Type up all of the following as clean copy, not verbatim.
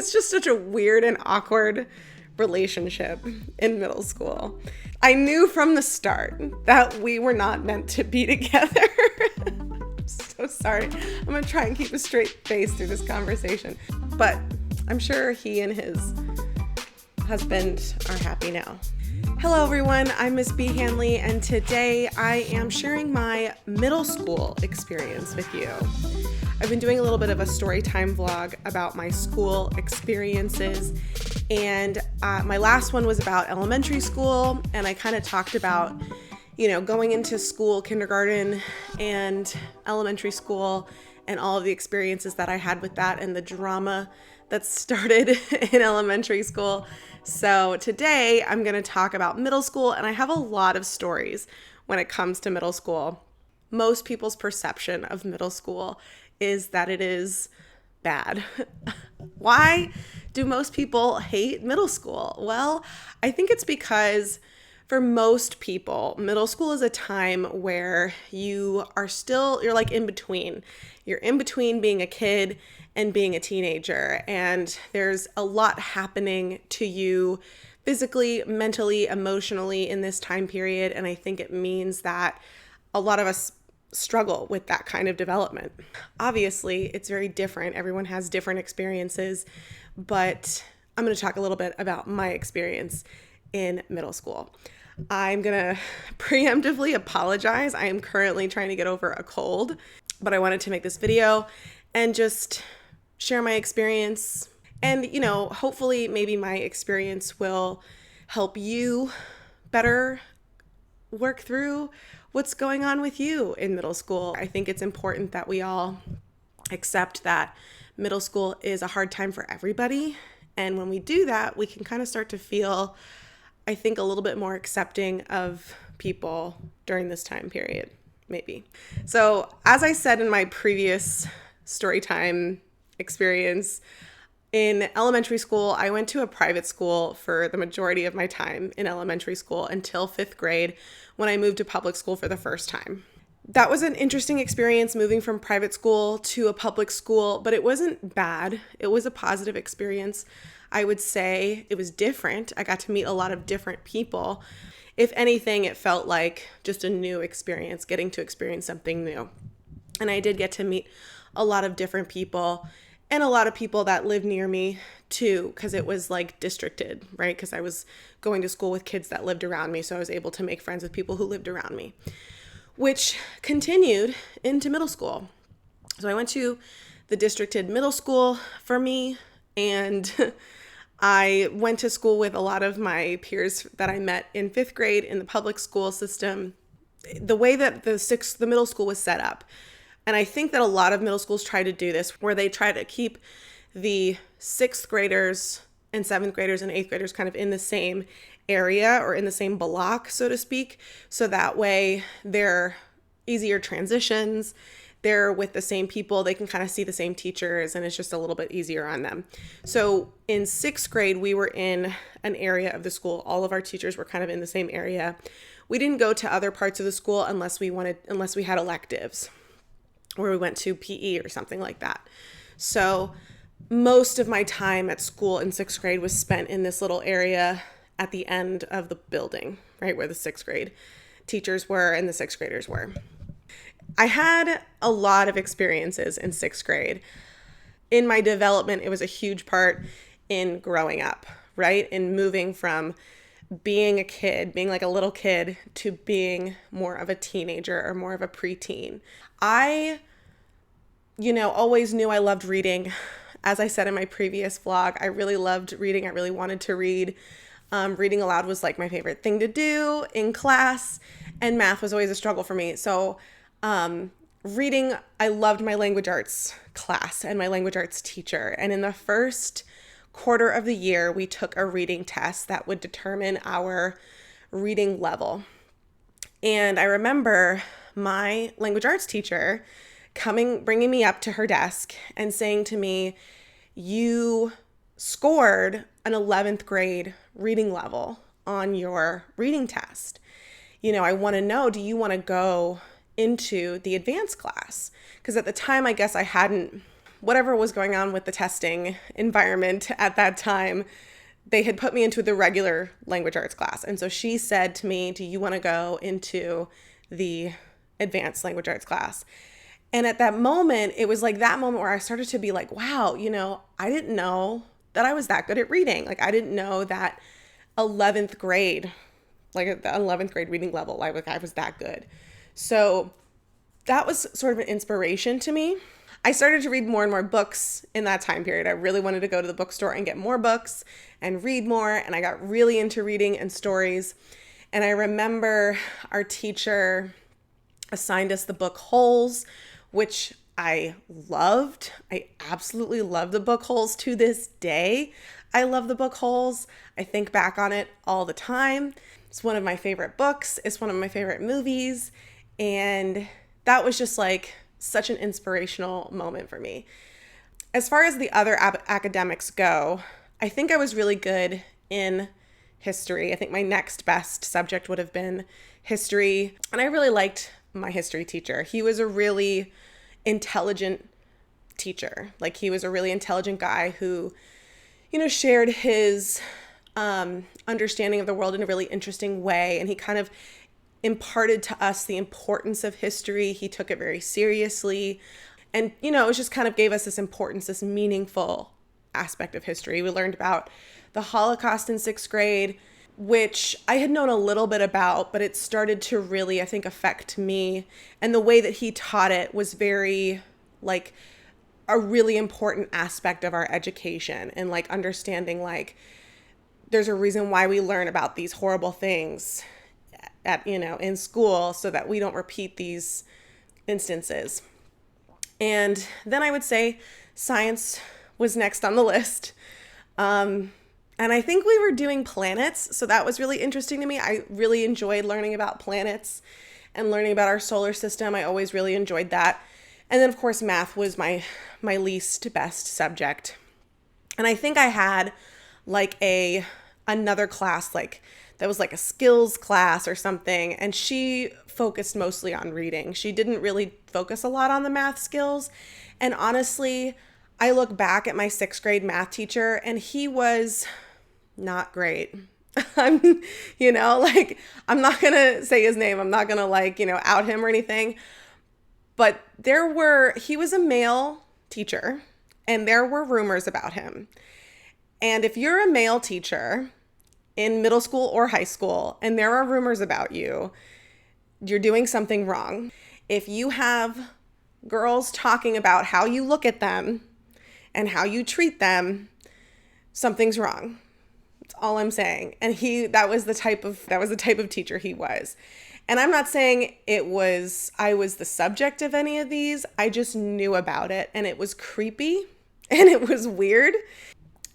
was just such a weird and awkward relationship in middle school. I knew from the start that we were not meant to be together. I'm so sorry. I'm gonna try and keep a straight face through this conversation. But I'm sure he and his husband are happy now. Hello everyone, I'm Miss B. Hanley, and today I am sharing my middle school experience with you. I've been doing a little bit of a Storytime vlog about my school experiences, and my last one was about elementary school, and I kind of talked about, going into school, kindergarten and elementary school, and all of the experiences that I had with that and the drama that started in elementary school. So today I'm going to talk about middle school, and I have a lot of stories when it comes to middle school. Most people's perception of middle school is that it is bad. Why do most people hate middle school? Well, I think it's because for most people, middle school is a time where you're like in between. You're in between being a kid and being a teenager, and there's a lot happening to you physically, mentally, emotionally in this time period, and I think it means that a lot of us struggle with that kind of development. Obviously, it's very different. Everyone has different experiences, but I'm going to talk a little bit about my experience in middle school. I'm going to preemptively apologize. I am currently trying to get over a cold, but I wanted to make this video and just share my experience. And, hopefully maybe my experience will help you better work through what's going on with you in middle school. I think it's important that we all accept that middle school is a hard time for everybody. And when we do that, we can kind of start to feel, I think, a little bit more accepting of people during this time period, maybe. So as I said in my previous Storytime experience, in elementary school, I went to a private school for the majority of my time in elementary school until 5th grade when I moved to public school for the first time. That was an interesting experience moving from private school to a public school, but it wasn't bad. It was a positive experience. I would say it was different. I got to meet a lot of different people. If anything, it felt like just a new experience, getting to experience something new. And I did get to meet a lot of different people, and a lot of people that lived near me too, because it was like districted, right? Because I was going to school with kids that lived around me, so I was able to make friends with people who lived around me, which continued into middle school. So I went to the districted middle school for me, and I went to school with a lot of my peers that I met in 5th grade in the public school system. The way that the middle school was set up, and I think that a lot of middle schools try to do this, where they try to keep the 6th graders and 7th graders and 8th graders kind of in the same area or in the same block, so to speak. So that way they're easier transitions. They're with the same people. They can kind of see the same teachers, and it's just a little bit easier on them. So in 6th grade, we were in an area of the school. All of our teachers were kind of in the same area. We didn't go to other parts of the school unless we had electives, or we went to PE or something like that. So most of my time at school in 6th grade was spent in this little area at the end of the building, right, where the 6th grade teachers were and the 6th graders were. I had a lot of experiences in 6th grade. In my development, it was a huge part in growing up, right? In moving from being a kid, being like a little kid, to being more of a teenager or more of a preteen. I, always knew I loved reading. As I said in my previous vlog, I really loved reading. I really wanted to read. Reading aloud was like my favorite thing to do in class, and math was always a struggle for me. So reading, I loved my language arts class and my language arts teacher. And in the first quarter of the year, we took a reading test that would determine our reading level. And I remember my language arts teacher bringing me up to her desk and saying to me, "You scored an 11th grade reading level on your reading test. I want to know, do you want to go into the advanced class?" Because at the time, I guess I hadn't whatever was going on with the testing environment at that time, they had put me into the regular language arts class. And so she said to me, do you want to go into the advanced language arts class? And at that moment, it was like that moment where I started to be like, wow, I didn't know that I was that good at reading. Like, I didn't know that 11th grade, like the 11th grade reading level, like I was that good. So that was sort of an inspiration to me. I started to read more and more books in that time period. I really wanted to go to the bookstore and get more books and read more. And I got really into reading and stories. And I remember our teacher assigned us the book Holes, which I loved. I absolutely love the book Holes to this day. I love the book Holes. I think back on it all the time. It's one of my favorite books. It's one of my favorite movies. And that was just like such an inspirational moment for me. As far as the other academics go, I think I was really good in history. I think my next best subject would have been history. And I really liked my history teacher. He was a really intelligent teacher. Like, he was a really intelligent guy who, shared his understanding of the world in a really interesting way. And he kind of imparted to us the importance of history. He took it very seriously. And, it was just kind of gave us this importance, this meaningful aspect of history. We learned about the Holocaust in 6th grade, which I had known a little bit about, but it started to really, I think, affect me. And the way that he taught it was very, like, a really important aspect of our education, and like understanding, like, there's a reason why we learn about these horrible things in school, so that we don't repeat these instances. And then I would say science was next on the list. And I think we were doing planets, so that was really interesting to me. I really enjoyed learning about planets and learning about our solar system. I always really enjoyed that. And then, of course, math was my least best subject. And I think I had like another class, like that was like a skills class or something, and she focused mostly on reading. She didn't really focus a lot on the math skills. And honestly, I look back at my 6th grade math teacher, and he was not great. I'm not going to say his name. I'm not going to out him or anything. But he was a male teacher, and there were rumors about him. And if you're a male teacher in middle school or high school, and there are rumors about you, you're doing something wrong. If you have girls talking about how you look at them and how you treat them, something's wrong. That's all I'm saying. And that was the type of teacher he was. And I'm not saying I was the subject of any of these. I just knew about it, and it was creepy and it was weird.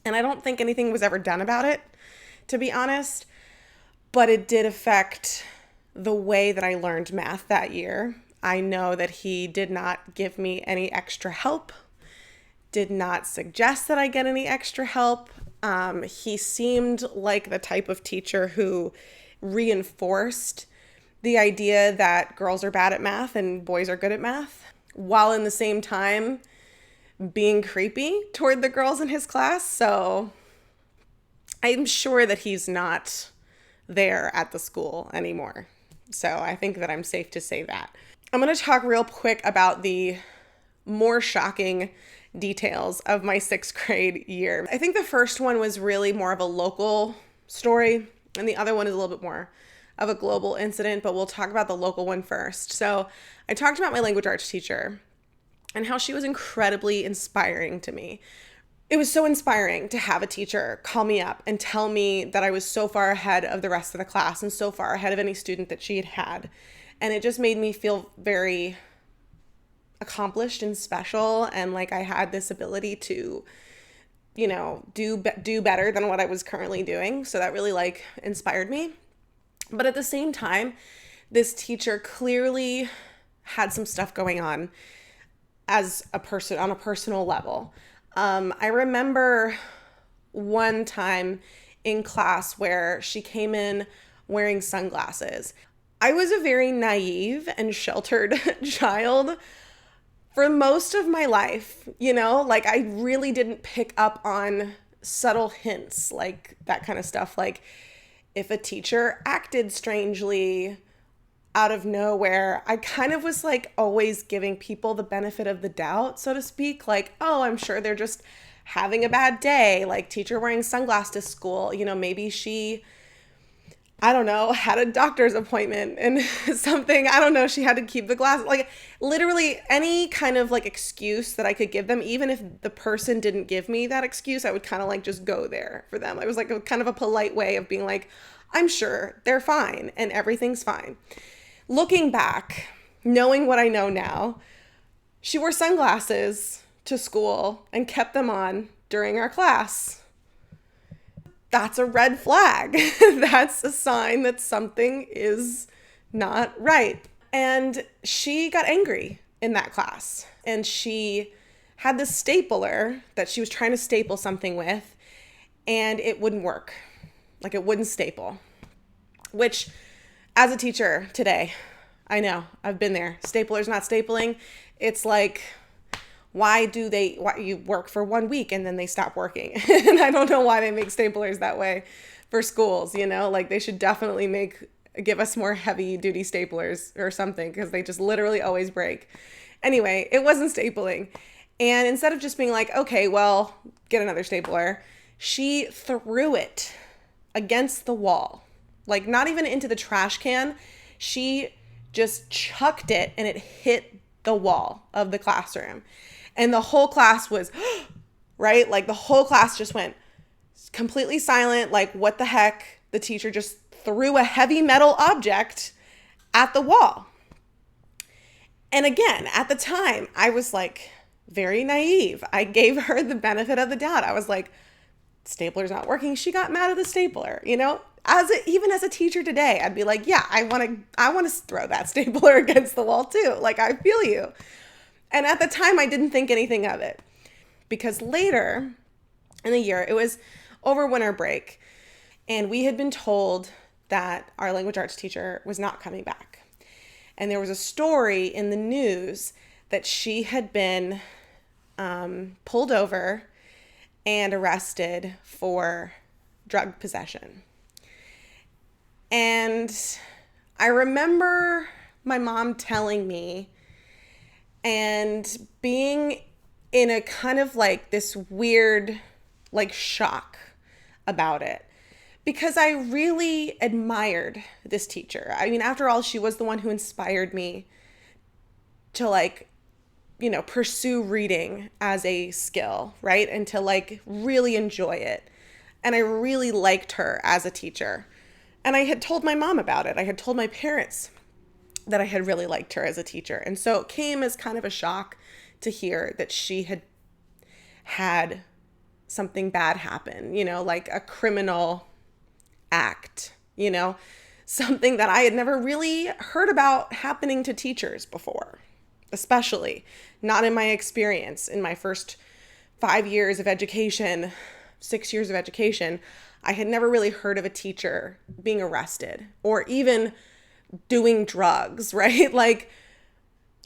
And I don't think anything was ever done about it, to be honest. But it did affect the way that I learned math that year. I know that he did not give me any extra help, did not suggest that I get any extra help. He seemed like the type of teacher who reinforced the idea that girls are bad at math and boys are good at math, while in the same time being creepy toward the girls in his class. So I'm sure that he's not there at the school anymore. So I think that I'm safe to say that. I'm going to talk real quick about the more shocking details of my 6th grade year. I think the first one was really more of a local story, and the other one is a little bit more of a global incident, but we'll talk about the local one first. So I talked about my language arts teacher and how she was incredibly inspiring to me. It was so inspiring to have a teacher call me up and tell me that I was so far ahead of the rest of the class and so far ahead of any student that she had had. And it just made me feel very accomplished and special, and like I had this ability to, do better than what I was currently doing. So that really inspired me. But at the same time, this teacher clearly had some stuff going on as a person on a personal level. I remember one time in class where she came in wearing sunglasses. I was a very naive and sheltered child, For most of my life, like I really didn't pick up on subtle hints, like that kind of stuff. Like if a teacher acted strangely out of nowhere, I kind of was like always giving people the benefit of the doubt, so to speak. Like, oh, I'm sure they're just having a bad day. Like teacher wearing sunglasses to school, maybe she, I don't know, had a doctor's appointment and something. I don't know. She had to keep the glasses. Like literally any kind of like excuse that I could give them, even if the person didn't give me that excuse, I would kind of like just go there for them. It was like a kind of a polite way of being like, I'm sure they're fine and everything's fine. Looking back, knowing what I know now, she wore sunglasses to school and kept them on during our class. That's a red flag. That's a sign that something is not right. And she got angry in that class. And she had this stapler that she was trying to staple something with, and it wouldn't work. Like it wouldn't staple. Which, as a teacher today, I know, I've been there. Stapler's not stapling. It's like, why you work for 1 week and then they stop working? And I don't know why they make staplers that way for schools, like they should definitely give us more heavy duty staplers or something, because they just literally always break. Anyway, it wasn't stapling. And instead of just being like, okay, well, get another stapler, she threw it against the wall, like not even into the trash can. She just chucked it and it hit the wall of the classroom. And the whole class was, right? Like the whole class just went completely silent. Like, what the heck? The teacher just threw a heavy metal object at the wall. And again, at the time, I was like very naive. I gave her the benefit of the doubt. I was like, stapler's not working. She got mad at the stapler, even as a teacher today, I'd be like, yeah, I want to throw that stapler against the wall too. Like, I feel you. And at the time, I didn't think anything of it, because later in the year, it was over winter break, and we had been told that our language arts teacher was not coming back. And there was a story in the news that she had been pulled over and arrested for drug possession. And I remember my mom telling me and being in a kind of like this weird like shock about it, because I really admired this teacher. I mean, after all, she was the one who inspired me to like, pursue reading as a skill, right? And to like really enjoy it. And I really liked her as a teacher. And I had told my mom about it. I had told my parents that I had really liked her as a teacher. And so it came as kind of a shock to hear that she had something bad happen, like a criminal act, something that I had never really heard about happening to teachers before, especially not in my experience. In my first 5 years of education, 6 years of education, I had never really heard of a teacher being arrested or even doing drugs, right? Like,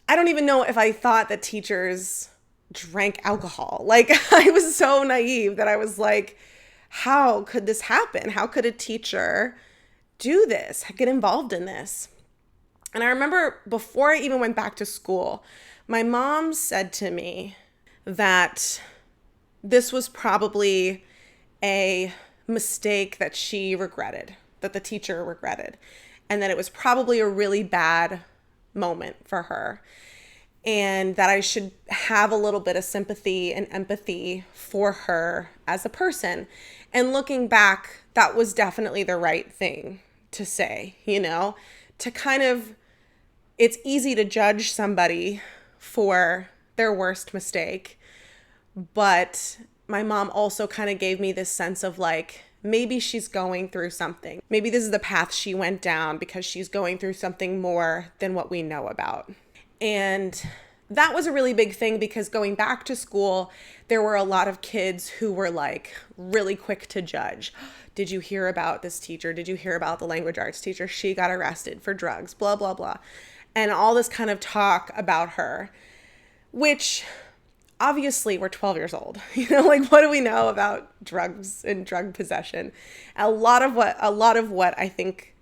I don't even know if I thought that teachers drank alcohol. Like, I was so naive that I was like, how could this happen? How could a teacher do this, get involved in this? And I remember before I even went back to school, my mom said to me that this was probably a mistake that she regretted, that the teacher regretted, and that it was probably a really bad moment for her, and that I should have a little bit of sympathy and empathy for her as a person. And looking back, that was definitely the right thing to say, to kind of, it's easy to judge somebody for their worst mistake, but my mom also kind of gave me this sense of like, maybe she's going through something. Maybe this is the path she went down because she's going through something more than what we know about. And that was a really big thing, because going back to school, there were a lot of kids who were like really quick to judge. Did you hear about this teacher? Did you hear about the language arts teacher? She got arrested for drugs, blah, blah, blah. And all this kind of talk about her, which obviously we're 12 years old. Like, what do we know about drugs and drug possession? A lot of what I think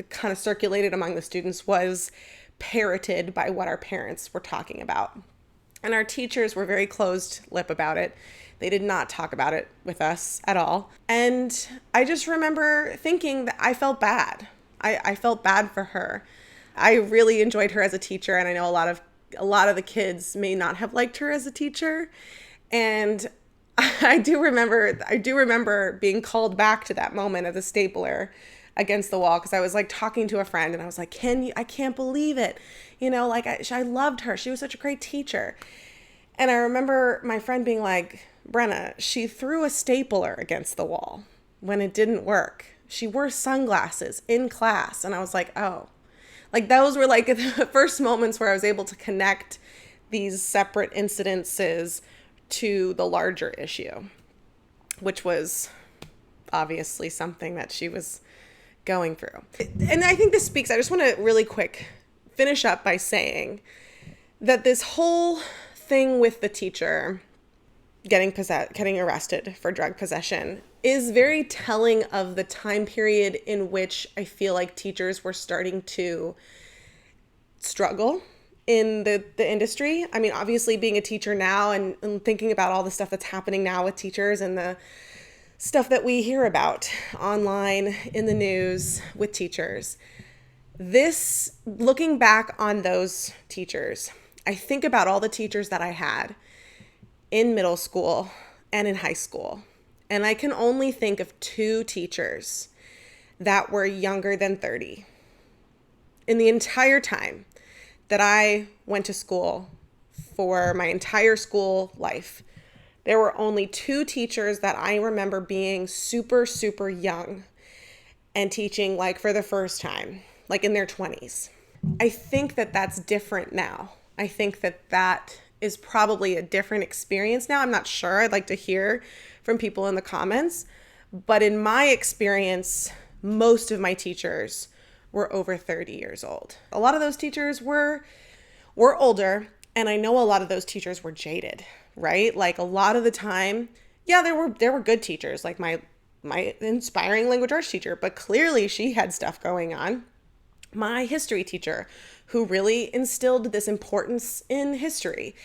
kind of circulated among the students was parroted by what our parents were talking about. And our teachers were very closed lip about it. They did not talk about it with us at all. And I just remember thinking that I felt bad. I felt bad for her. I really enjoyed her as a teacher, and I know a lot of the kids may not have liked her as a teacher. And I do remember being called back to that moment of the stapler against the wall, because I was like talking to a friend and I was like, I can't believe it. I loved her. She was such a great teacher. And I remember my friend being like, Brenna, she threw a stapler against the wall when it didn't work. She wore sunglasses in class. And I was like, oh, like those were like the first moments where I was able to connect these separate incidences to the larger issue, which was obviously something that she was going through. And I think this speaks, I just want to really quick finish up by saying that this whole thing with the teacher getting arrested for drug possession is very telling of the time period in which I feel like teachers were starting to struggle in the industry. I mean, obviously being a teacher now and thinking about all the stuff that's happening now with teachers and the stuff that we hear about online in the news with teachers. Looking back on those teachers, I think about all the teachers that I had in middle school and in high school. And I can only think of 2 teachers that were younger than 30. In the entire time that I went to school, for my entire school life, there were only 2 teachers that I remember being super, super young and teaching like for the first time, like in their 20s. I think that that's different now. I think that is probably a different experience now. I'm not sure. I'd like to hear from people in the comments. But in my experience, most of my teachers were over 30 years old. A lot of those teachers were older, and I know a lot of those teachers were jaded, right? Like a lot of the time, yeah, there were good teachers, like my inspiring language arts teacher, but clearly she had stuff going on. My history teacher, who really instilled this importance in history,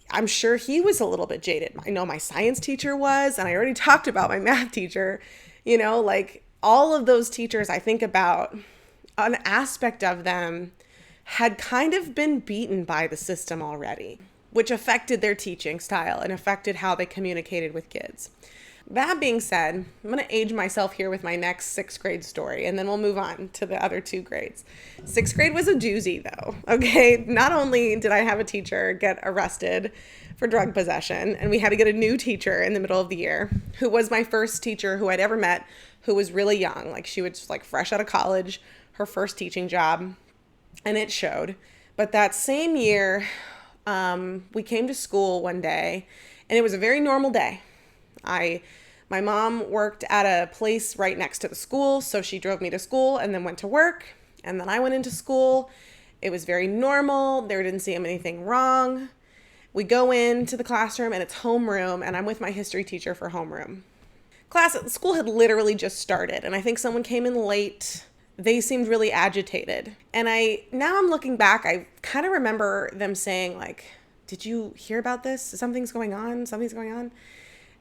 I'm sure he was a little bit jaded. I know my science teacher was, and I already talked about my math teacher. Like all of those teachers, I think about an aspect of them had kind of been beaten by the system already, which affected their teaching style and affected how they communicated with kids. That being said, I'm going to age myself here with my next 6th grade story, and then we'll move on to the other 2 grades. 6th grade was a doozy, though, okay? Not only did I have a teacher get arrested for drug possession, and we had to get a new teacher in the middle of the year, who was my first teacher who I'd ever met, who was really young. Like, she was like fresh out of college, her first teaching job, and it showed. But that same year, we came to school one day, and it was a very normal day. My mom worked at a place right next to the school, so she drove me to school and then went to work, and then I went into school. It was very normal. There didn't seem anything wrong. We go into the classroom, and it's homeroom, and I'm with my history teacher for homeroom. School had literally just started, and I think someone came in late. They seemed really agitated. And now I'm looking back, I kind of remember them saying like, did you hear about this? Something's going on.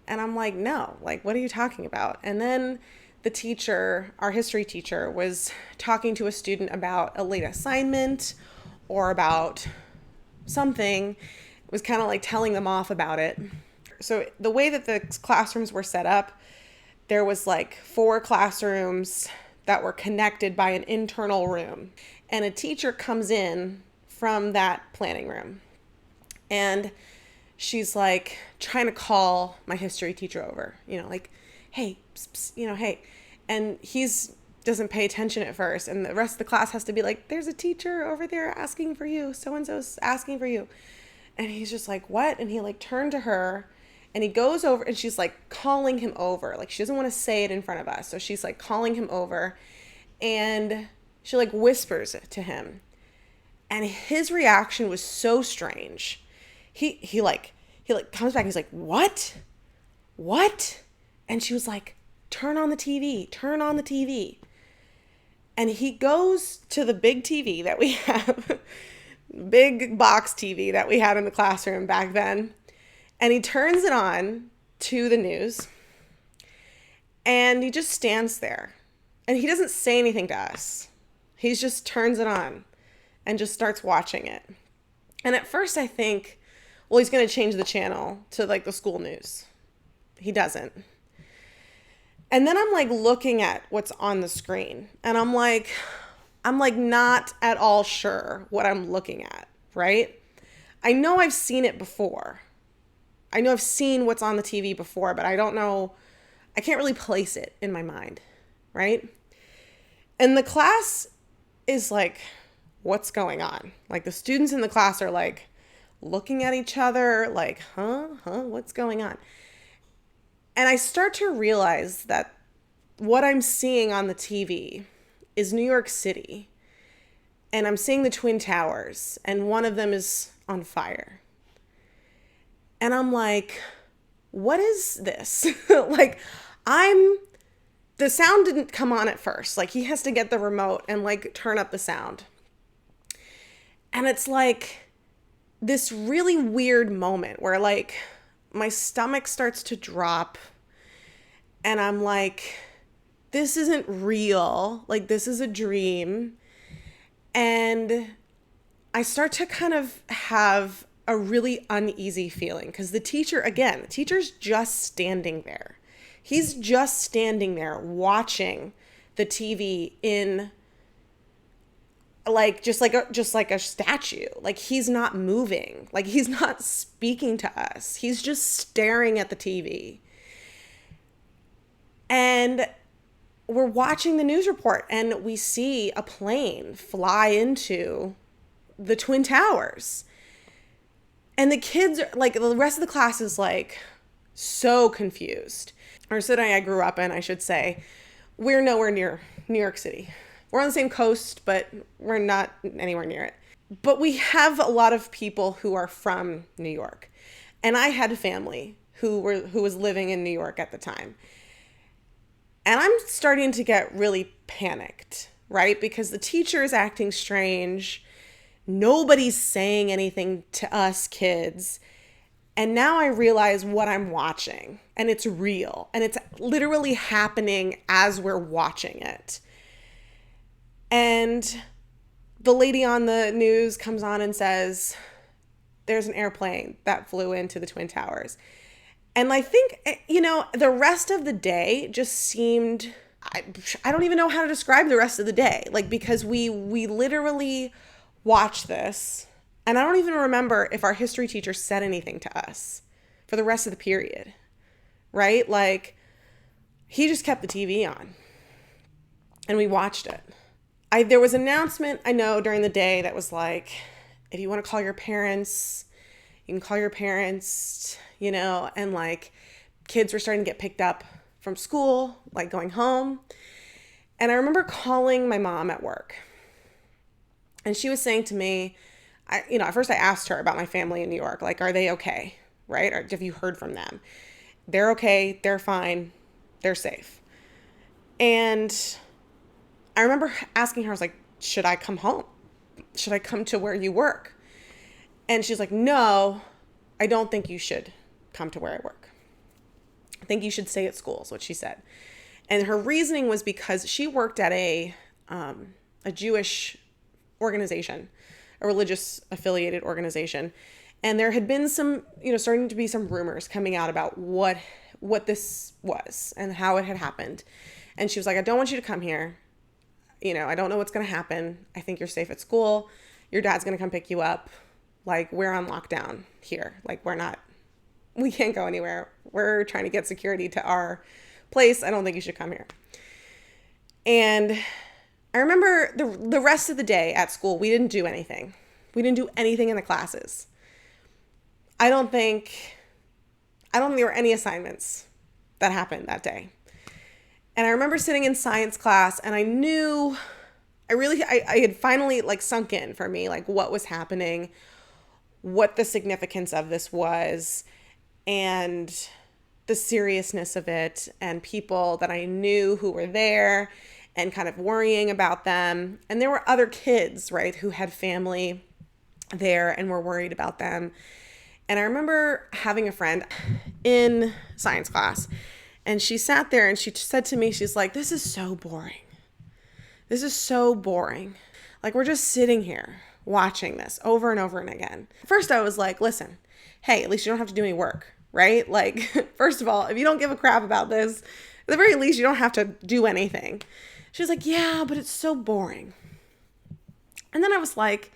And I'm like, no, like, what are you talking about? And then the teacher, our history teacher, was talking to a student about a late assignment or about something. It was kind of like telling them off about it. So the way that the classrooms were set up, there was like 4 classrooms that were connected by an internal room. And a teacher comes in from that planning room. And she's like trying to call my history teacher over, like, hey, pss, pss, hey. And he's doesn't pay attention at first. And the rest of the class has to be like, there's a teacher over there asking for you. So-and-so's asking for you. And he's just like, what? And he like turned to her and he goes over and she's like calling him over. Like she doesn't want to say it in front of us. So she's like calling him over and she like whispers it to him. And his reaction was so strange. he comes back. He's like, what? And she was like, turn on the TV. And he goes to the big TV that we have, big box TV that we had in the classroom back then. And he turns it on to the news. And he just stands there. And he doesn't say anything to us. He just turns it on and just starts watching it. And at first I think, well, he's going to change the channel to like the school news. He doesn't. And then I'm like looking at what's on the screen. And I'm like not at all sure what I'm looking at, right? I know I've seen it before. I know I've seen what's on the TV before, but I don't know. I can't really place it in my mind, right? And the class is like, what's going on? Like the students in the class are like looking at each other like, what's going on? And I start to realize that what I'm seeing on the TV is New York City. And I'm seeing the Twin Towers, and one of them is on fire. And I'm like, what is this? Like, the sound didn't come on at first. Like, he has to get the remote and like turn up the sound. And it's like this really weird moment where like my stomach starts to drop and I'm like, this isn't real. Like, this is a dream. And I start to kind of have a really uneasy feeling because the teacher's just standing there. He's just standing there watching the TV in like just like a statue. Like, he's not moving. Like, he's not speaking to us. He's just staring at the TV. And we're watching the news report and we see a plane fly into the Twin Towers. And the kids are like, the rest of the class is like so confused. Our city I grew up in, I should say, we're nowhere near New York City. We're on the same coast, but we're not anywhere near it. But we have a lot of people who are from New York. And I had a family who was living in New York at the time. And I'm starting to get really panicked, right? Because the teacher is acting strange. Nobody's saying anything to us kids. And now I realize what I'm watching. And it's real. And it's literally happening as we're watching it. And the lady on the news comes on and says, there's an airplane that flew into the Twin Towers. And I think, the rest of the day just seemed, I don't even know how to describe the rest of the day. Like, because we literally watched this. And I don't even remember if our history teacher said anything to us for the rest of the period, right? Like, he just kept the TV on and we watched it. There was an announcement, I know, during the day that was like, if you want to call your parents, you can call your parents, and like kids were starting to get picked up from school, like going home. And I remember calling my mom at work and she was saying to me, at first I asked her about my family in New York, like, are they okay? Right? Or have you heard from them? They're okay. They're fine. They're safe. And I remember asking her, I was like, should I come home? Should I come to where you work? And she's like, no, I don't think you should come to where I work. I think you should stay at school, is what she said. And her reasoning was because she worked at a Jewish organization, a religious affiliated organization. And there had been some, starting to be some rumors coming out about what this was and how it had happened. And she was like, I don't want you to come here. I don't know what's going to happen. I think you're safe at school. Your dad's going to come pick you up. Like, we're on lockdown here. Like, we can't go anywhere. We're trying to get security to our place. I don't think you should come here. And I remember the rest of the day at school, we didn't do anything. We didn't do anything in the classes. I don't think there were any assignments that happened that day. And I remember sitting in science class and I knew, I had finally like sunk in for me, like what was happening, what the significance of this was and the seriousness of it, and people that I knew who were there and kind of worrying about them. And there were other kids, right, who had family there and were worried about them. And I remember having a friend in science class, and she sat there and she said to me, she's like, this is so boring. This is so boring. Like, we're just sitting here watching this over and over and again. First, I was like, listen, hey, at least you don't have to do any work, right? Like, first of all, if you don't give a crap about this, at the very least, you don't have to do anything. She was like, yeah, but it's so boring. And then I was like,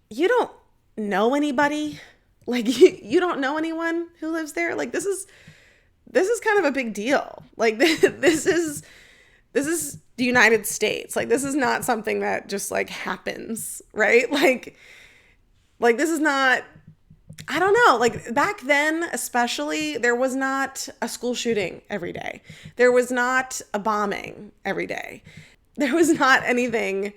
you don't know anybody? Like, you don't know anyone who lives there? Like, this is kind of a big deal. Like, this is the United States. Like, this is not something that just like happens, right? Like this is not, I don't know, like back then, especially, there was not a school shooting every day. There was not a bombing every day. There was not anything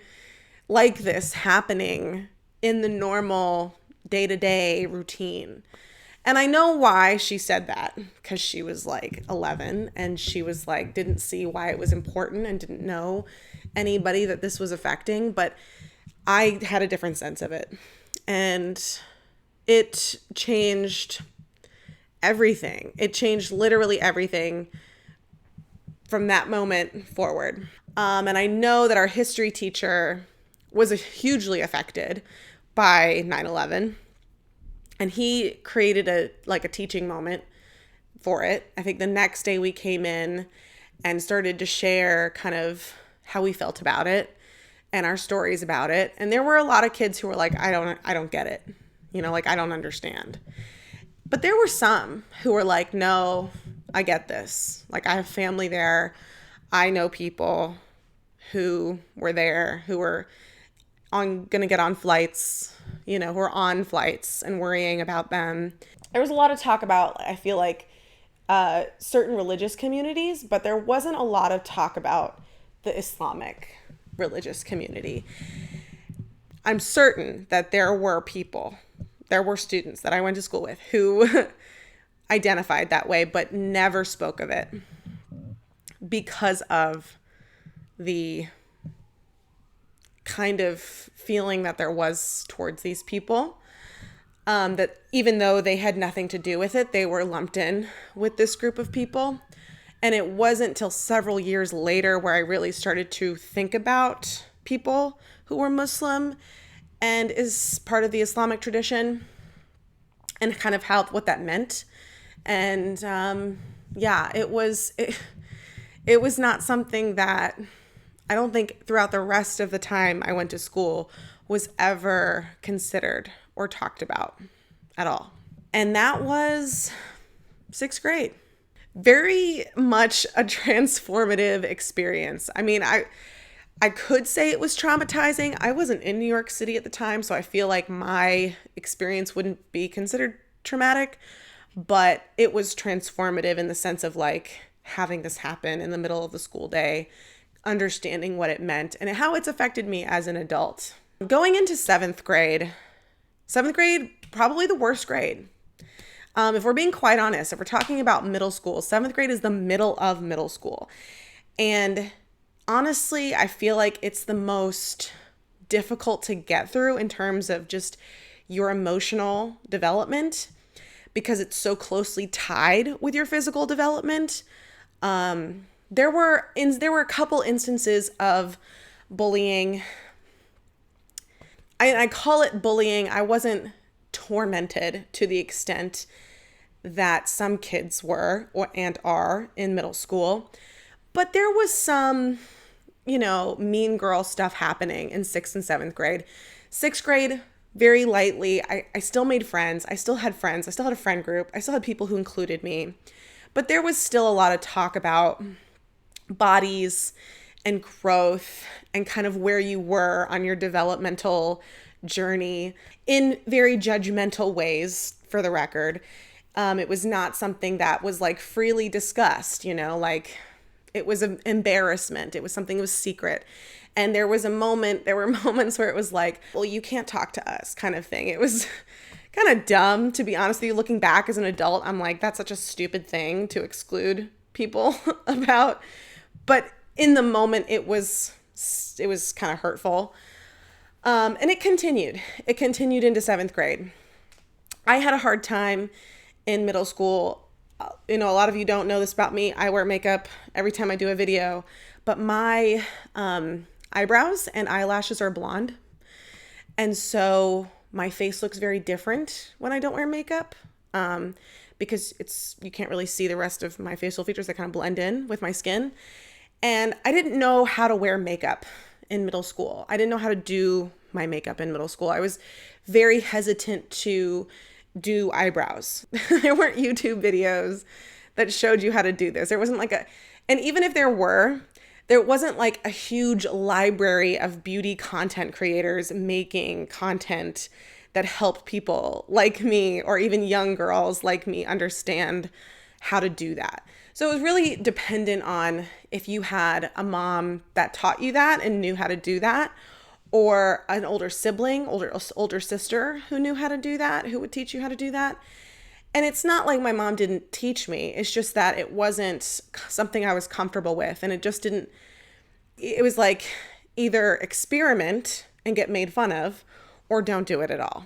like this happening in the normal day-to-day routine. And I know why she said that, because she was like 11 and she was like, didn't see why it was important and didn't know anybody that this was affecting. But I had a different sense of it. And it changed everything. It changed literally everything from that moment forward. And I know that our history teacher was hugely affected by 9/11. And he created a teaching moment for it. I think the next day we came in and started to share kind of how we felt about it and our stories about it. And there were a lot of kids who were like, I don't get it. You know, like, I don't understand. But there were some who were like, no, I get this. Like, I have family there. I know people who were there, who were going to get on flights, you know, who are on flights and worrying about them. There was a lot of talk about, I feel like, certain religious communities, but there wasn't a lot of talk about the Islamic religious community. I'm certain that there were students that I went to school with who identified that way, but never spoke of it because of the kind of feeling that there was towards these people, that even though they had nothing to do with it, they were lumped in with this group of people. And it wasn't till several years later where I really started to think about people who were Muslim and is part of the Islamic tradition and kind of what that meant. And it was not something that I don't think throughout the rest of the time I went to school was ever considered or talked about at all. And that was 6th grade. Very much a transformative experience. I mean, I could say it was traumatizing. I wasn't in New York City at the time, so I feel like my experience wouldn't be considered traumatic, but it was transformative in the sense of like having this happen in the middle of the school day, understanding what it meant and how it's affected me as an adult. Going into 7th grade, probably the worst grade. If we're being quite honest, if we're talking about middle school, 7th grade is the middle of middle school. And honestly, I feel like it's the most difficult to get through in terms of just your emotional development because it's so closely tied with your physical development. There were a couple instances of bullying. I call it bullying. I wasn't tormented to the extent that some kids were and are in middle school. But there was some, mean girl stuff happening in 6th and 7th grade. 6th grade, very lightly. I still made friends. I still had friends. I still had a friend group. I still had people who included me. But there was still a lot of talk about bodies and growth and kind of where you were on your developmental journey in very judgmental ways, for the record. It was not something that was like freely discussed, like it was an embarrassment. It was something that was secret. And there were moments where it was like, well, you can't talk to us kind of thing. It was kind of dumb, to be honest with you. Looking back as an adult, I'm like, that's such a stupid thing to exclude people about. But in the moment, it was kind of hurtful. And it continued. It continued into 7th grade. I had a hard time in middle school. A lot of you don't know this about me. I wear makeup every time I do a video, but my eyebrows and eyelashes are blonde. And so my face looks very different when I don't wear makeup, because you can't really see the rest of my facial features that kind of blend in with my skin. And I didn't know how to wear makeup in middle school. I didn't know how to do my makeup in middle school. I was very hesitant to do eyebrows. There weren't YouTube videos that showed you how to do this. There wasn't and even if there wasn't like a huge library of beauty content creators making content that help people like me, or even young girls like me, understand how to do that. So it was really dependent on if you had a mom that taught you that and knew how to do that, or an older sibling, older sister who knew how to do that, who would teach you how to do that. And it's not like my mom didn't teach me. It's just that it wasn't something I was comfortable with. And it was like either experiment and get made fun of, or don't do it at all,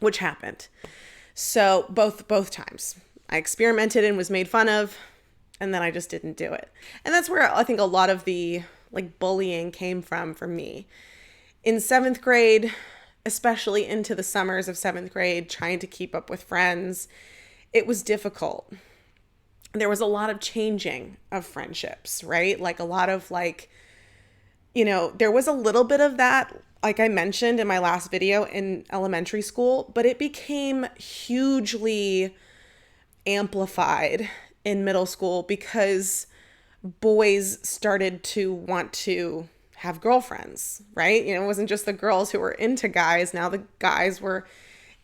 which happened. So both times I experimented and was made fun of, and then I just didn't do it. And that's where I think a lot of the bullying came from for me. In 7th grade, especially into the summers of 7th grade, trying to keep up with friends, it was difficult. There was a lot of changing of friendships, right? Like a lot of there was a little bit of that, like I mentioned in my last video, in elementary school, but it became hugely amplified in middle school because boys started to want to have girlfriends, right? It wasn't just the girls who were into guys. Now the guys were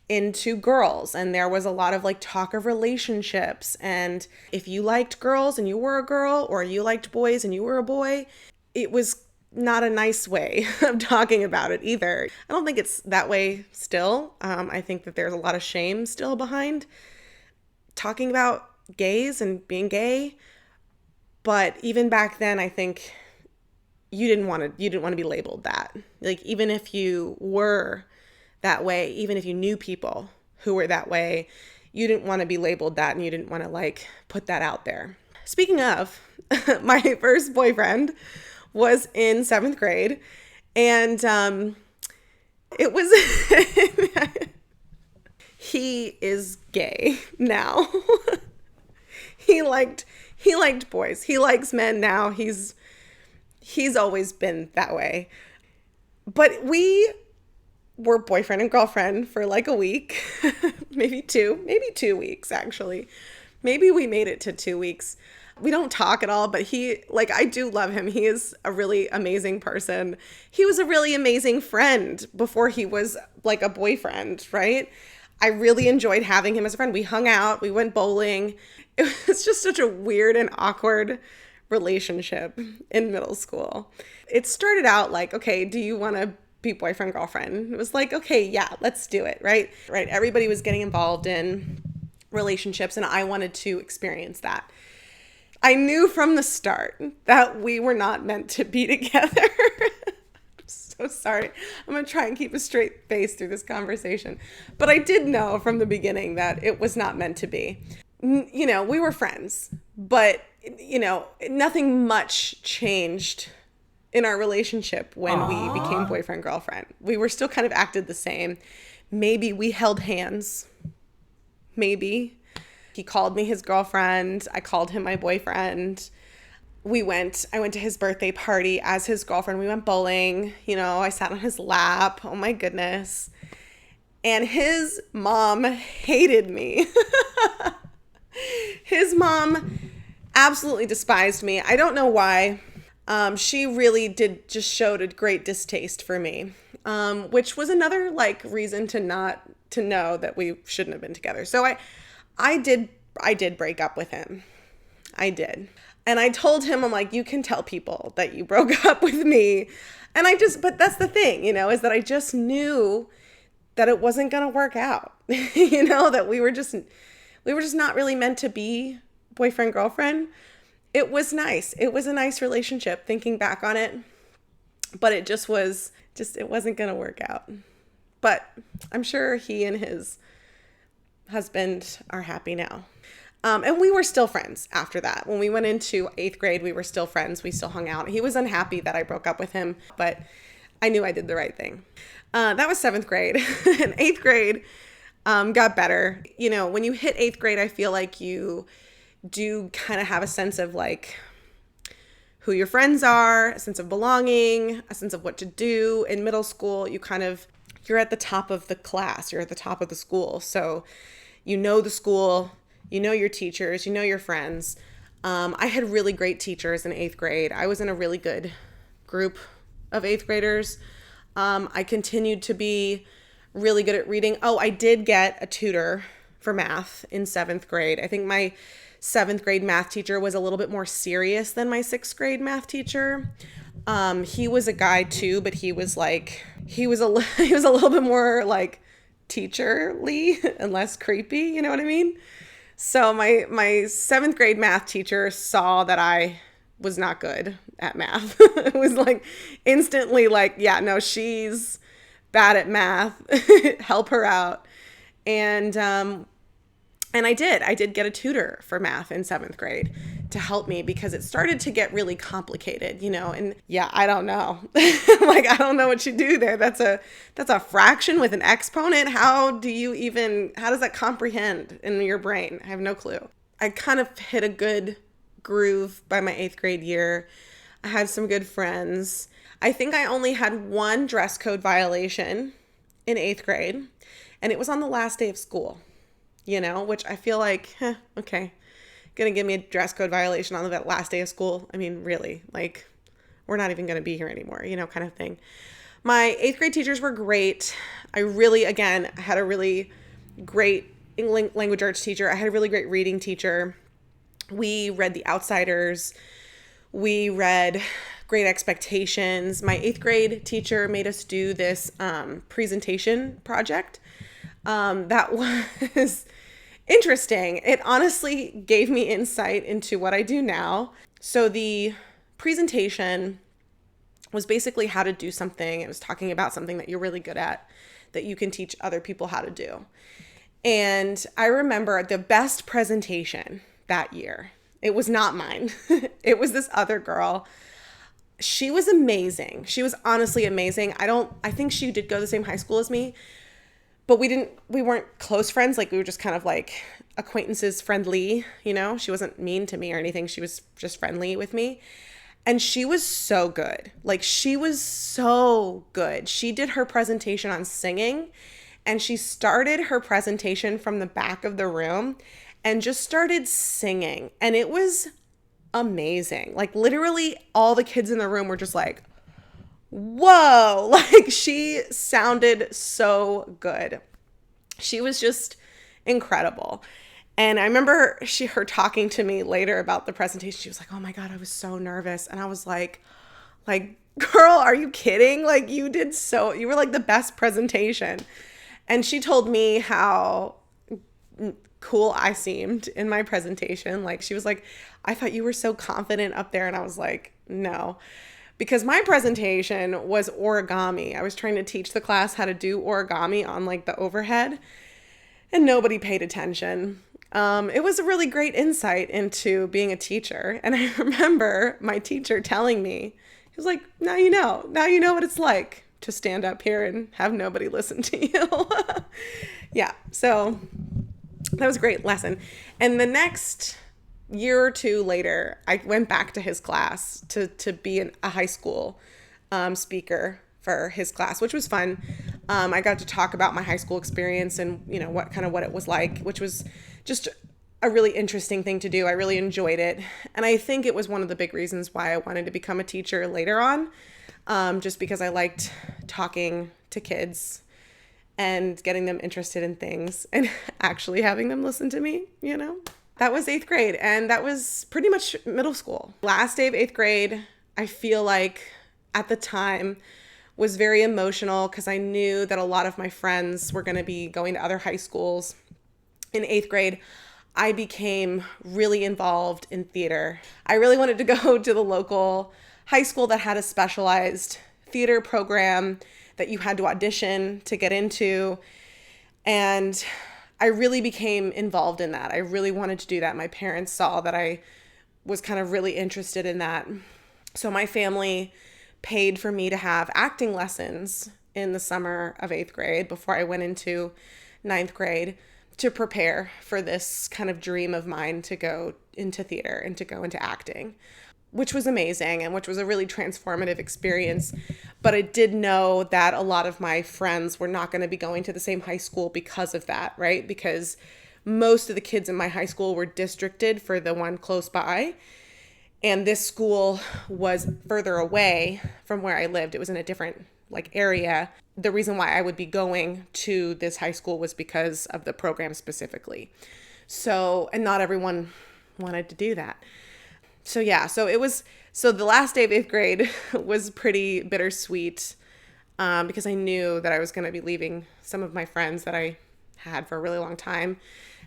into girls, and there was a lot of talk of relationships. And if you liked girls and you were a girl, or you liked boys and you were a boy, it was not a nice way of talking about it either. I don't think it's that way still. I think that there's a lot of shame still behind talking about gays and being gay. But even back then, I think you didn't want to be labeled that. Even if you were that way, even if you knew people who were that way, you didn't want to be labeled that, and you didn't want to put that out there. Speaking of, my first boyfriend was in 7th grade, and it was he is gay now. He liked boys. He likes men now. He's always been that way. But we were boyfriend and girlfriend for a week, maybe 2 weeks, actually. Maybe we made it to 2 weeks. We don't talk at all, but I do love him. He is a really amazing person. He was a really amazing friend before he was a boyfriend, right? I really enjoyed having him as a friend. We hung out, we went bowling. It was just such a weird and awkward relationship in middle school. It started out okay, do you want to be boyfriend, girlfriend? It was okay, yeah, let's do it, right? Right. Everybody was getting involved in relationships, and I wanted to experience that. I knew from the start that we were not meant to be together. I'm so sorry. I'm going to try and keep a straight face through this conversation. But I did know from the beginning that it was not meant to be. We were friends, but, nothing much changed in our relationship when we became boyfriend, girlfriend. We were still kind of acted the same. Maybe we held hands. Maybe. He called me his girlfriend. I called him my boyfriend. I went to his birthday party as his girlfriend. We went bowling. I sat on his lap. Oh my goodness. And his mom hated me. His mom absolutely despised me. I don't know why. She really showed a great distaste for me, which was another reason to know that we shouldn't have been together. So I did break up with him. I did. And I told him, I'm like, you can tell people that you broke up with me. And but that's the thing, is that I just knew that it wasn't going to work out, that we were just not really meant to be boyfriend, girlfriend. It was nice. It was a nice relationship thinking back on it, but it wasn't going to work out. But I'm sure he and his husband are happy now. And we were still friends after that. When we went into 8th grade, we were still friends. We still hung out. He was unhappy that I broke up with him, but I knew I did the right thing. That was 7th grade. And 8th grade got better. When you hit 8th grade, I feel like you do kind of have a sense of like who your friends are, a sense of belonging, a sense of what to do. In middle school, you're at the top of the class. You're at the top of the school. So you know the school, you know your teachers, you know your friends. I had really great teachers in 8th grade. I was in a really good group of 8th graders. I continued to be really good at reading. Oh, I did get a tutor for math in 7th grade. I think my 7th grade math teacher was a little bit more serious than my 6th grade math teacher. He was a guy too, but he was a little bit more like teacherly and less creepy. You know what I mean? So my 7th grade math teacher saw that I was not good at math. It was like instantly like, yeah, no, she's bad at math. Help her out. And I did get a tutor for math in 7th grade to help me because it started to get really complicated, and yeah, I don't know. Like, I don't know what you do there. That's a fraction with an exponent. How does that comprehend in your brain? I have no clue. I kind of hit a good groove by my 8th grade year. I had some good friends. I think I only had one dress code violation in 8th grade, and it was on the last day of school. Which I feel like, okay, gonna give me a dress code violation on the last day of school. I mean, really, like, we're not even gonna be here anymore, kind of thing. My 8th grade teachers were great. I really, again, had a really great language arts teacher. I had a really great reading teacher. We read The Outsiders. We read Great Expectations. My 8th grade teacher made us do this presentation project. That was interesting. It honestly gave me insight into what I do now. So the presentation was basically how to do something. It was talking about something that you're really good at that you can teach other people how to do. And I remember the best presentation that year. It was not mine. It was this other girl. She was amazing. She was honestly amazing. I think she did go to the same high school as me. But we weren't close friends. Like, we were just kind of like acquaintances, friendly, She wasn't mean to me or anything. She was just friendly with me. And she was so good. Like, she was so good. She did her presentation on singing, and she started her presentation from the back of the room and just started singing. And it was amazing. Like, literally all the kids in the room were just like, whoa, like, she sounded so good. She was just incredible. And I remember her talking to me later about the presentation. She was like, oh my God, I was so nervous. And I was like, girl, are you kidding? Like, you were like the best presentation. And she told me how cool I seemed in my presentation. Like, she was like, I thought you were so confident up there. And I was like, no. Because my presentation was origami. I was trying to teach the class how to do origami on like the overhead, and nobody paid attention. It was a really great insight into being a teacher. And I remember my teacher telling me, he was like, now you know what it's like to stand up here and have nobody listen to you. Yeah. So that was a great lesson. And the next year or two later, I went back to his class to be a high school speaker for his class, which was fun. I got to talk about my high school experience and, what it was like, which was just a really interesting thing to do. I really enjoyed it. And I think it was one of the big reasons why I wanted to become a teacher later on, just because I liked talking to kids and getting them interested in things and actually having them listen to me, That was 8th grade, and that was pretty much middle school. Last day of 8th grade, I feel like at the time was very emotional because I knew that a lot of my friends were going to be going to other high schools. In 8th grade, I became really involved in theater. I really wanted to go to the local high school that had a specialized theater program that you had to audition to get into. And I really became involved in that. I really wanted to do that. My parents saw that I was kind of really interested in that. So my family paid for me to have acting lessons in the summer of 8th grade before I went into 9th grade to prepare for this kind of dream of mine to go into theater and to go into acting, which was amazing and which was a really transformative experience. But I did know that a lot of my friends were not going to be going to the same high school because of that, right? Because most of the kids in my high school were districted for the one close by. And this school was further away from where I lived. It was in a different area. The reason why I would be going to this high school was because of the program specifically. So, and not everyone wanted to do that. So the last day of 8th grade was pretty bittersweet because I knew that I was going to be leaving some of my friends that I had for a really long time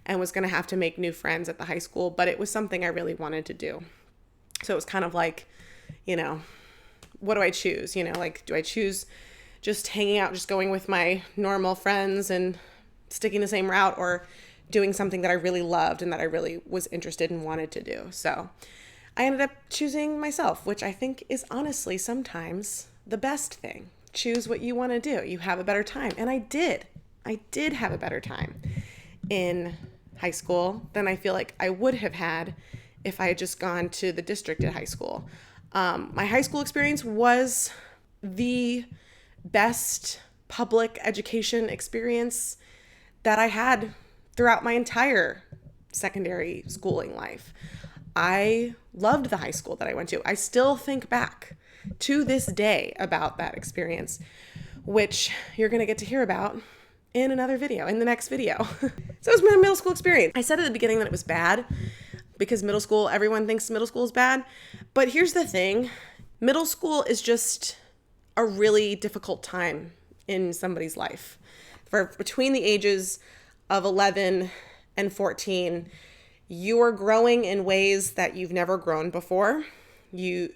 and was going to have to make new friends at the high school, but it was something I really wanted to do. So it was kind of like, what do I choose? Do I choose just hanging out, just going with my normal friends and sticking the same route, or doing something that I really loved and that I really was interested and wanted to do? So I ended up choosing myself, which I think is honestly sometimes the best thing. Choose what you want to do. You have a better time. And I did. I did have a better time in high school than I feel like I would have had if I had just gone to the districted high school. My high school experience was the best public education experience that I had throughout my entire secondary schooling life. I loved the high school that I went to. I still think back to this day about that experience, which you're going to get to hear about in another video, in the next video. So it was my middle school experience. I said at the beginning that it was bad because everyone thinks middle school is bad. But here's the thing. Middle school is just a really difficult time in somebody's life. For between the ages of 11 and 14, you are growing in ways that you've never grown before. You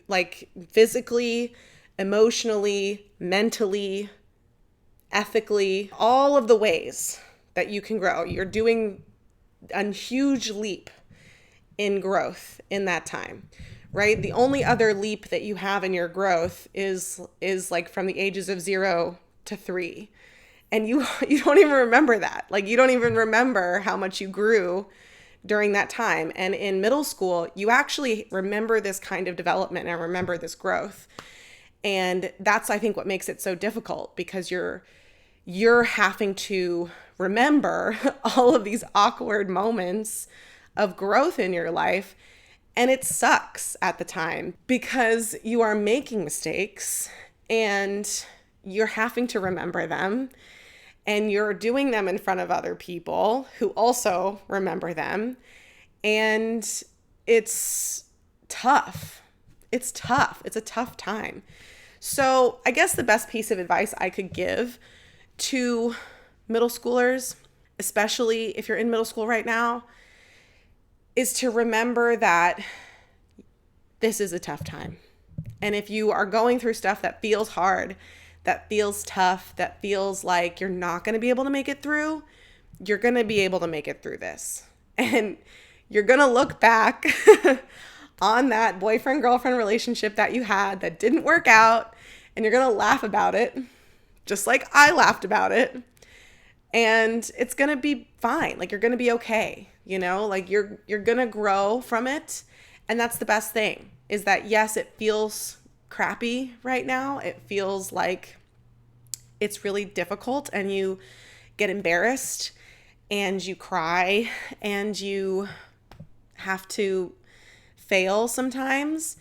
physically, emotionally, mentally, ethically, all of the ways that you can grow. You're doing a huge leap in growth in that time, right? The only other leap that you have in your growth is from the ages of 0 to 3. And you don't even remember that. You don't even remember how much you grew during that time. And in middle school, you actually remember this kind of development and remember this growth. And that's, I think, what makes it so difficult, because you're having to remember all of these awkward moments of growth in your life. And it sucks at the time because you are making mistakes and you're having to remember them, and you're doing them in front of other people who also remember them. And it's tough. It's tough. It's a tough time. So I guess the best piece of advice I could give to middle schoolers, especially if you're in middle school right now, is to remember that this is a tough time. And if you are going through stuff that feels hard, that feels tough, that feels like you're not going to be able to make it through, you're going to be able to make it through this. And you're going to look back on that boyfriend-girlfriend relationship that you had that didn't work out, and you're going to laugh about it, just like I laughed about it. And it's going to be fine. You're going to be okay. You're going to grow from it. And that's the best thing, is that, yes, it feels crappy right now. It feels like it's really difficult, and you get embarrassed and you cry and you have to fail sometimes.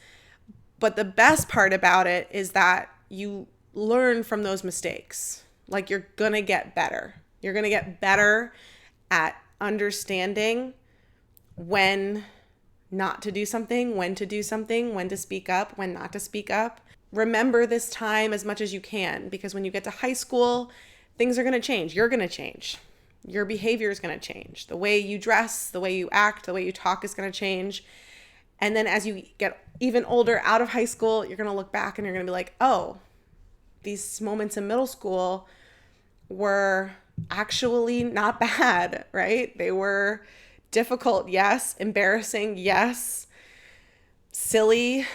But the best part about it is that you learn from those mistakes. You're going to get better. You're going to get better at understanding when not to do something, when to do something, when to speak up, when not to speak up. Remember this time as much as you can, because when you get to high school, things are going to change. You're going to change. Your behavior is going to change. The way you dress, the way you act, the way you talk is going to change. And then as you get even older out of high school, you're going to look back and you're going to be like, oh, these moments in middle school were actually not bad, right? They were difficult, yes. Embarrassing, yes. Silly,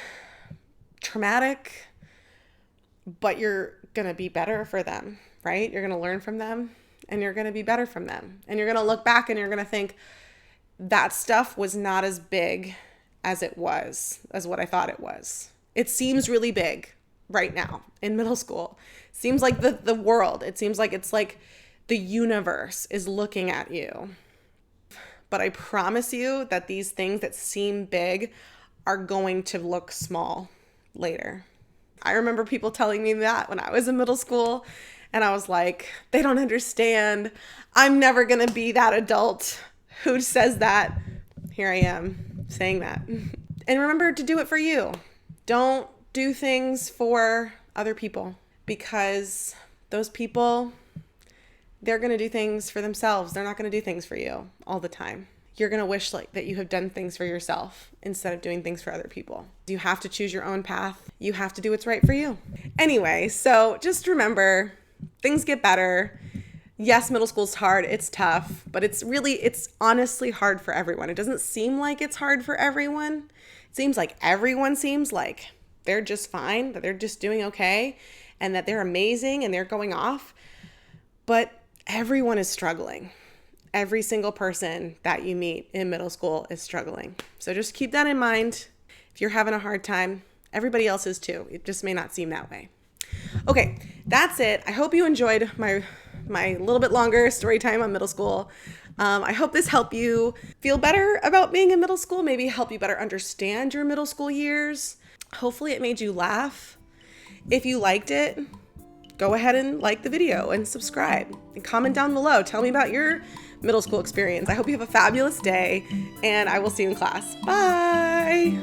traumatic, but you're going to be better for them, right? You're going to learn from them and you're going to be better from them. And you're going to look back and you're going to think that stuff was not as big as it was, as what I thought it was. It seems really big right now in middle school. Seems like the world. It seems like it's like the universe is looking at you. But I promise you that these things that seem big are going to look small later. I remember people telling me that when I was in middle school, and I was like, they don't understand. I'm never going to be that adult. Who says that? Here I am saying that. And remember to do it for you. Don't do things for other people, because those people, they're going to do things for themselves. They're not going to do things for you all the time. You're going to wish like that you have done things for yourself instead of doing things for other people. You have to choose your own path. You have to do what's right for you. Anyway, so just remember, things get better. Yes, middle school's hard. It's tough, but it's honestly hard for everyone. It doesn't seem like it's hard for everyone. It seems like everyone seems like they're just fine, that they're just doing okay, and that they're amazing and they're going off. But everyone is struggling. Every single person that you meet in middle school is struggling. So just keep that in mind. If you're having a hard time, everybody else is too. It just may not seem that way. Okay, that's it. I hope you enjoyed my little bit longer story time on middle school. I hope this helped you feel better about being in middle school, maybe help you better understand your middle school years. Hopefully it made you laugh. If you liked it, go ahead and like the video and subscribe and comment down below. Tell me about your middle school experience. I hope you have a fabulous day, and I will see you in class. Bye.